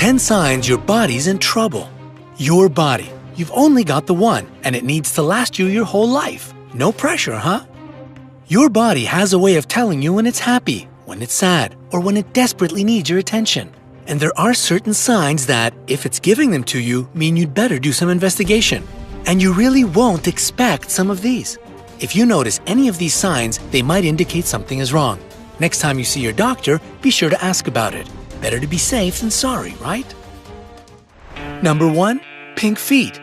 10 signs your body's in trouble. Your body. You've only got the one, and it needs to last you your whole life. No pressure, huh? Your body has a way of telling you when it's happy, when it's sad, or when it desperately needs your attention. And there are certain signs that, if it's giving them to you, mean you'd better do some investigation. And you really won't expect some of these. If you notice any of these signs, they might indicate something is wrong. Next time you see your doctor, be sure to ask about it. Better to be safe than sorry, right? Number 1. Pink feet.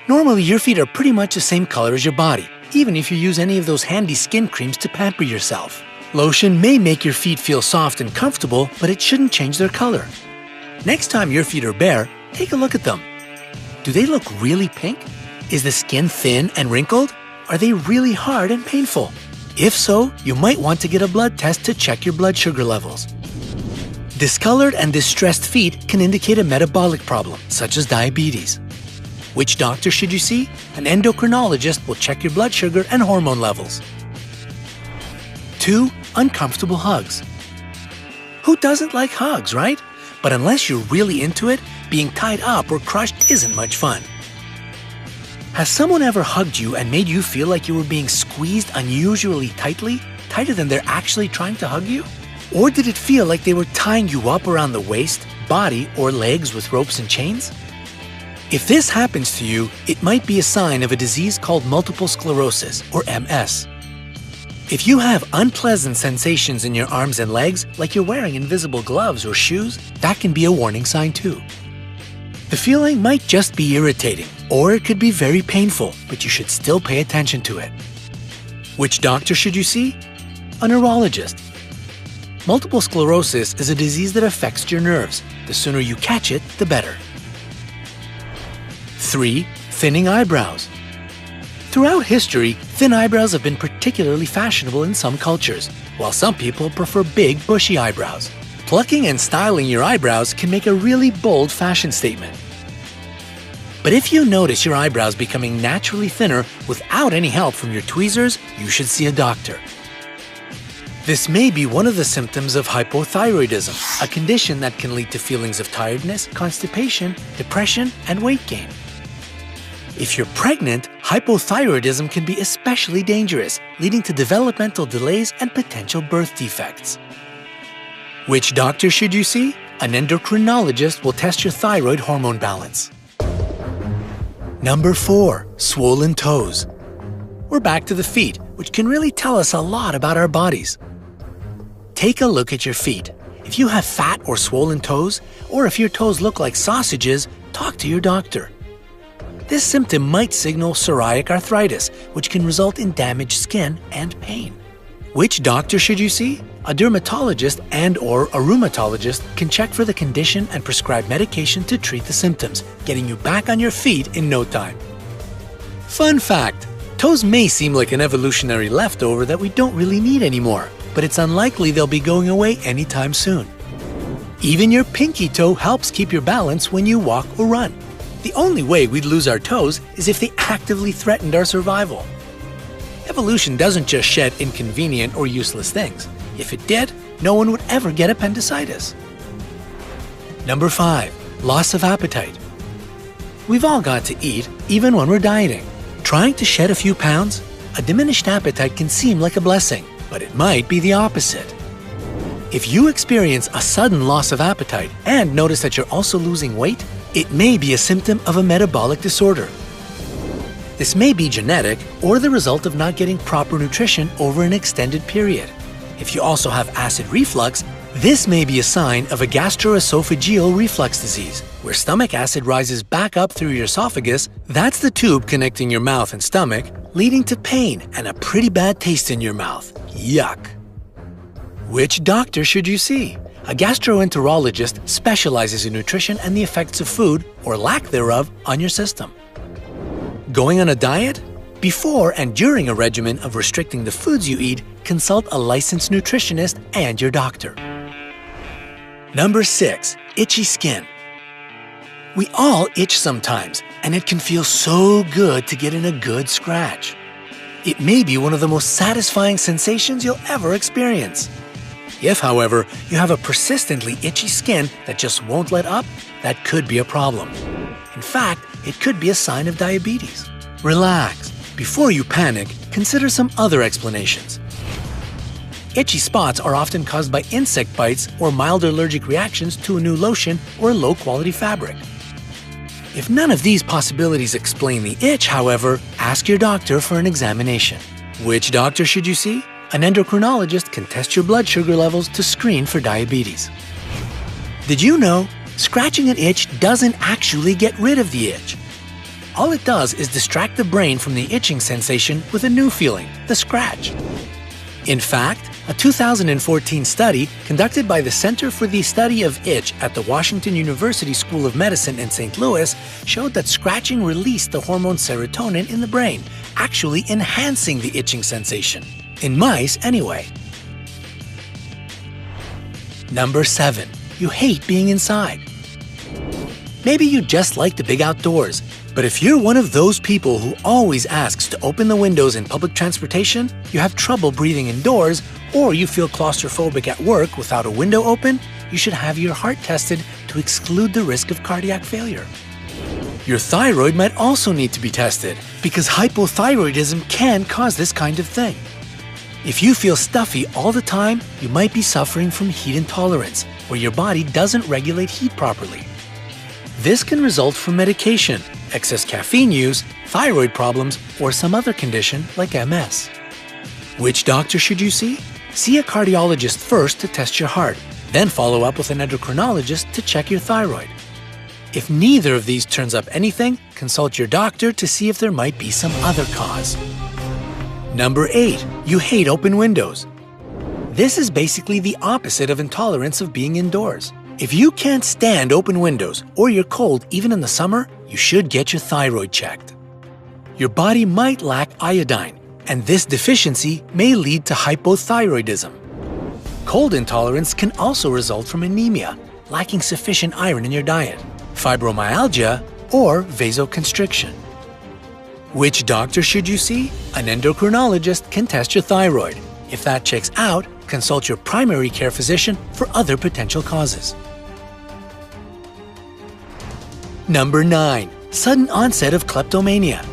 Normally, your feet are pretty much the same color as your body, even if you use any of those handy skin creams to pamper yourself. Lotion may make your feet feel soft and comfortable, but it shouldn't change their color. Next time your feet are bare, take a look at them. Do they look really pink? Is the skin thin and wrinkled? Are they really hard and painful? If so, you might want to get a blood test to check your blood sugar levels. Discolored and distressed feet can indicate a metabolic problem, such as diabetes. Which doctor should you see? An endocrinologist will check your blood sugar and hormone levels. 2. Uncomfortable hugs. Who doesn't like hugs, right? But unless you're really into it, being tied up or crushed isn't much fun. Has someone ever hugged you and made you feel like you were being squeezed unusually tightly, tighter than they're actually trying to hug you? Or did it feel like they were tying you up around the waist, body, or legs with ropes and chains? If this happens to you, it might be a sign of a disease called multiple sclerosis, or MS. If you have unpleasant sensations in your arms and legs, like you're wearing invisible gloves or shoes, that can be a warning sign too. The feeling might just be irritating, or it could be very painful, but you should still pay attention to it. Which doctor should you see? A neurologist. Multiple sclerosis is a disease that affects your nerves. The sooner you catch it, the better. 3. Thinning eyebrows. Throughout history, thin eyebrows have been particularly fashionable in some cultures, while some people prefer big, bushy eyebrows. Plucking and styling your eyebrows can make a really bold fashion statement. But if you notice your eyebrows becoming naturally thinner without any help from your tweezers, you should see a doctor. This may be one of the symptoms of hypothyroidism, a condition that can lead to feelings of tiredness, constipation, depression, and weight gain. If you're pregnant, hypothyroidism can be especially dangerous, leading to developmental delays and potential birth defects. Which doctor should you see? An endocrinologist will test your thyroid hormone balance. Number 4. Swollen toes. We're back to the feet, which can really tell us a lot about our bodies. Take a look at your feet. If you have fat or swollen toes, or if your toes look like sausages, talk to your doctor. This symptom might signal psoriatic arthritis, which can result in damaged skin and pain. Which doctor should you see? A dermatologist and/or a rheumatologist can check for the condition and prescribe medication to treat the symptoms, getting you back on your feet in no time. Fun fact: toes may seem like an evolutionary leftover that we don't really need anymore, but it's unlikely they'll be going away anytime soon. Even your pinky toe helps keep your balance when you walk or run. The only way we'd lose our toes is if they actively threatened our survival. Evolution doesn't just shed inconvenient or useless things. If it did, no one would ever get appendicitis. Number 5. Loss of appetite. We've all got to eat, even when we're dieting. Trying to shed a few pounds? A diminished appetite can seem like a blessing, but it might be the opposite. If you experience a sudden loss of appetite and notice that you're also losing weight, it may be a symptom of a metabolic disorder. This may be genetic or the result of not getting proper nutrition over an extended period. If you also have acid reflux, this may be a sign of a gastroesophageal reflux disease, where stomach acid rises back up through your esophagus. That's the tube connecting your mouth and stomach, leading to pain and a pretty bad taste in your mouth. Yuck! Which doctor should you see? A gastroenterologist specializes in nutrition and the effects of food, or lack thereof, on your system. Going on a diet? Before and during a regimen of restricting the foods you eat, consult a licensed nutritionist and your doctor. Number 6. Itchy skin. We all itch sometimes, and it can feel so good to get in a good scratch. It may be one of the most satisfying sensations you'll ever experience. If, however, you have a persistently itchy skin that just won't let up, that could be a problem. In fact, it could be a sign of diabetes. Relax. Before you panic, consider some other explanations. Itchy spots are often caused by insect bites or mild allergic reactions to a new lotion or low-quality fabric. If none of these possibilities explain the itch, however, ask your doctor for an examination. Which doctor should you see? An endocrinologist can test your blood sugar levels to screen for diabetes. Did you know? Scratching an itch doesn't actually get rid of the itch. All it does is distract the brain from the itching sensation with a new feeling, the scratch. In fact, a 2014 study conducted by the Center for the Study of Itch at the Washington University School of Medicine in St. Louis showed that scratching released the hormone serotonin in the brain, actually enhancing the itching sensation. In mice, anyway. Number 7. You hate being inside. Maybe you just like the big outdoors, but if you're one of those people who always asks to open the windows in public transportation, you have trouble breathing indoors, or you feel claustrophobic at work without a window open, you should have your heart tested to exclude the risk of cardiac failure. Your thyroid might also need to be tested, because hypothyroidism can cause this kind of thing. If you feel stuffy all the time, you might be suffering from heat intolerance, where your body doesn't regulate heat properly. This can result from medication, excess caffeine use, thyroid problems, or some other condition like MS. Which doctor should you see? See a cardiologist first to test your heart, then follow up with an endocrinologist to check your thyroid. If neither of these turns up anything, consult your doctor to see if there might be some other cause. Number 8. You hate open windows. This is basically the opposite of intolerance of being indoors. If you can't stand open windows or you're cold even in the summer, you should get your thyroid checked. Your body might lack iodine, and this deficiency may lead to hypothyroidism. Cold intolerance can also result from anemia, lacking sufficient iron in your diet, fibromyalgia, or vasoconstriction. Which doctor should you see? An endocrinologist can test your thyroid. If that checks out, consult your primary care physician for other potential causes. Number 9. Sudden onset of kleptomania.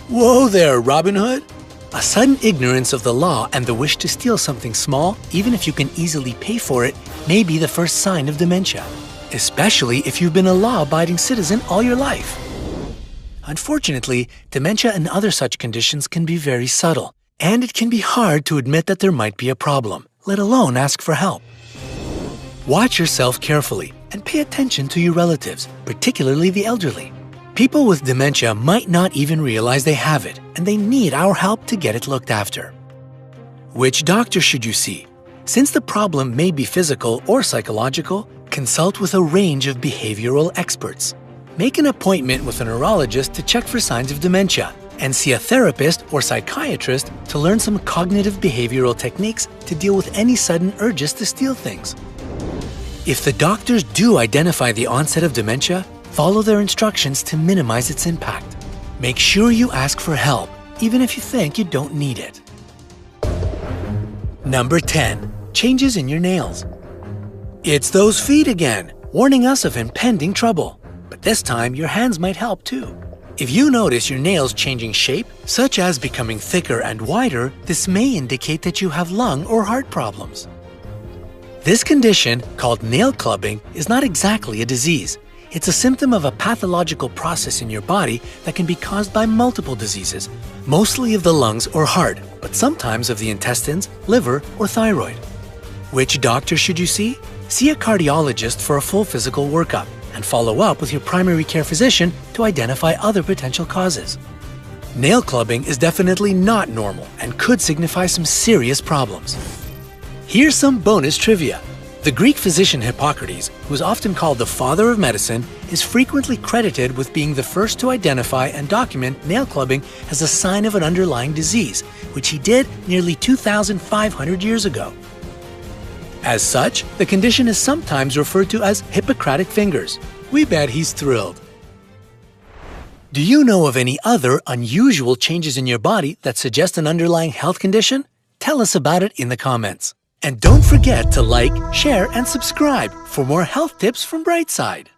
Whoa there, Robin Hood! A sudden ignorance of the law and the wish to steal something small, even if you can easily pay for it, may be the first sign of dementia, especially if you've been a law-abiding citizen all your life. Unfortunately, dementia and other such conditions can be very subtle, and it can be hard to admit that there might be a problem, let alone ask for help. Watch yourself carefully and pay attention to your relatives, particularly the elderly. People with dementia might not even realize they have it, and they need our help to get it looked after. Which doctor should you see? Since the problem may be physical or psychological, consult with a range of behavioral experts. Make an appointment with a neurologist to check for signs of dementia, and see a therapist or psychiatrist to learn some cognitive behavioral techniques to deal with any sudden urges to steal things. If the doctors do identify the onset of dementia, follow their instructions to minimize its impact. Make sure you ask for help, even if you think you don't need it. Number 10. Changes in your nails. It's those feet again, warning us of impending trouble. But this time, your hands might help too. If you notice your nails changing shape, such as becoming thicker and wider, this may indicate that you have lung or heart problems. This condition, called nail clubbing, is not exactly a disease. It's a symptom of a pathological process in your body that can be caused by multiple diseases, mostly of the lungs or heart, but sometimes of the intestines, liver, or thyroid. Which doctor should you see? See a cardiologist for a full physical workup, and follow up with your primary care physician to identify other potential causes. Nail clubbing is definitely not normal and could signify some serious problems. Here's some bonus trivia. The Greek physician Hippocrates, who is often called the father of medicine, is frequently credited with being the first to identify and document nail clubbing as a sign of an underlying disease, which he did nearly 2,500 years ago. As such, the condition is sometimes referred to as Hippocratic fingers. We bet he's thrilled. Do you know of any other unusual changes in your body that suggest an underlying health condition? Tell us about it in the comments. And don't forget to like, share, and subscribe for more health tips from Brightside.